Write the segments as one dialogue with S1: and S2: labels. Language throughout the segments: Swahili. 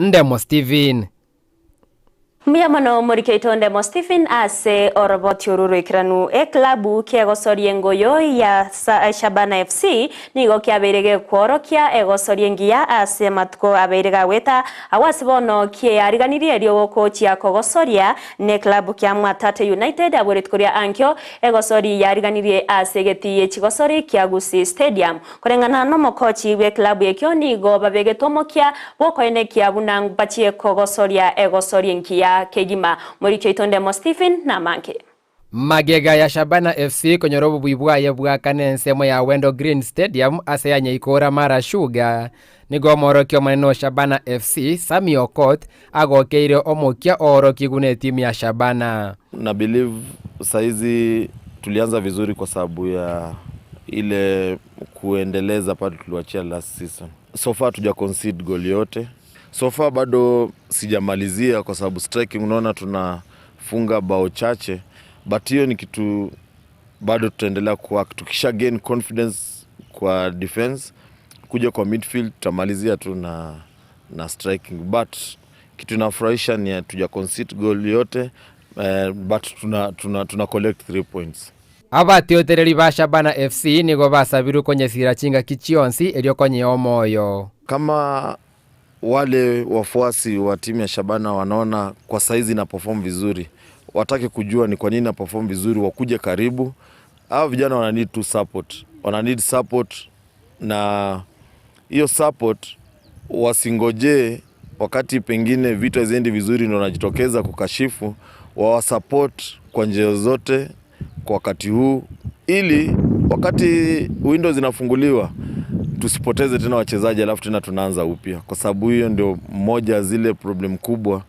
S1: Ndemo Stephen.
S2: Miyamano murikeito Ndemo Stephen ase oroboti ururikiranu klabu kiegosori engoyo ya Shabana FC nigo kiaberege kworokia egosori engia ase matuko aberega weta awasibono kiariganirie ryo kochi akogosoria ne klabu kia Mwatate United aboretkoria ankyo egosori yariganirie ase geti echigosori kia Gusii Stadium korengana no mokochi we klabu ekyo nigo babegetomokia bokoene kia bunang bachie kogosoria egosori engia kegima murikeito Ndemo Stephen na manke
S1: Magega ya Shabana FC konyorobu buibwaye bwa kanensemo ya Wendo Green Stadium ase ya Nyeikora Mara Sugar nigo morokio maneno Shabana FC Sami Okot agokeire omokia oroki gune timu ya Shabana.
S3: Na believe saizi tulianza vizuri kwa sababu ya ile kuendeleza pale tuliwachia last season. So far tuja concede goal yote. So far bado sijamalizia kwa sababu striking unaona tunafunga bao chache, but hiyo ni kitu bado tutaendelea kwa tukisha gain confidence kwa defense kuja kwa midfield tutamalizia tu na striking, but kitu nafurahisha ni tuja concede goal yote, but tuna collect 3 points.
S1: Abatiotereri ba Shabana FC nigo basabiru kwenye sirachinga kichionsi elio kwenye omoyo.
S3: Kama wale wafuasi wa timu ya Shabana wanaona kwa saizi na perform vizuri, watake kujua ni kwa nini na perform vizuri, wakuje karibu. Hao vijana wana need to support. Wana need support, na hiyo support wasingoje wakati pengine vitu haziendi vizuri ndio wanajitokeza kukashifu. Wa support kwa njia zote kwa wakati huu, ili wakati windows zinafunguliwa tusipoteze tena wachezaji alafu tena tunaanza upya, kwa sababu hiyo ndio moja zile problem kubwa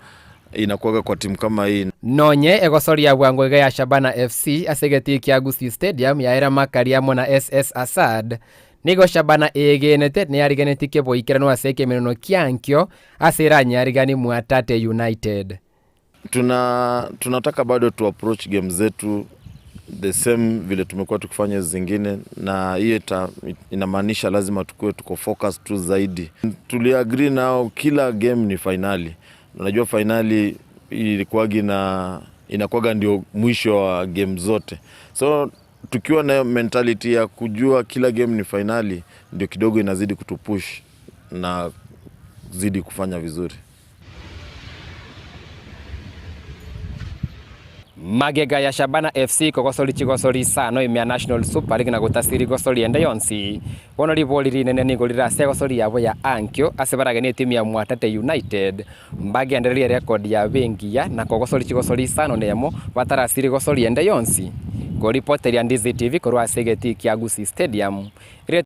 S3: inakuwa kwa timu kama hii.
S1: Nonye egosori ya bwangwega ya Shabana FC asegeti kia Gusii Stadium ya era makariamo na SS Asad nigo Shabana egenete ni ariganetike boikirano aseke menono kiankyo asira nyarigani Mwatate United.
S3: Tunataka bado tu approach game zetu the same vile tumekuwa tukifanya zingine, na hiyo inamaanisha lazima tuko focus tu zaidi. Tuliagree nao kila game ni finali. Unajua finali inakuwaga ndio mwisho wa game zote. So tukiwa na mentality ya kujua kila game ni finali, ndio kidogo inazidi kutupush na zidi kufanya vizuri.
S1: Magega ya Shabana FC kogosori chigosori sano imya National Super League na gutasiri gosori ende yonsi wono riboliri nene nigolira se gosori yabo ya ankyo asebaragene timu ya Mwatate United mbagi endelee record ya bengia na kogosori chigosori sano nemo batarasiri gosori ende yonsi go reporter ya Ndizi TV korwa segeti kia Gusii Stadium.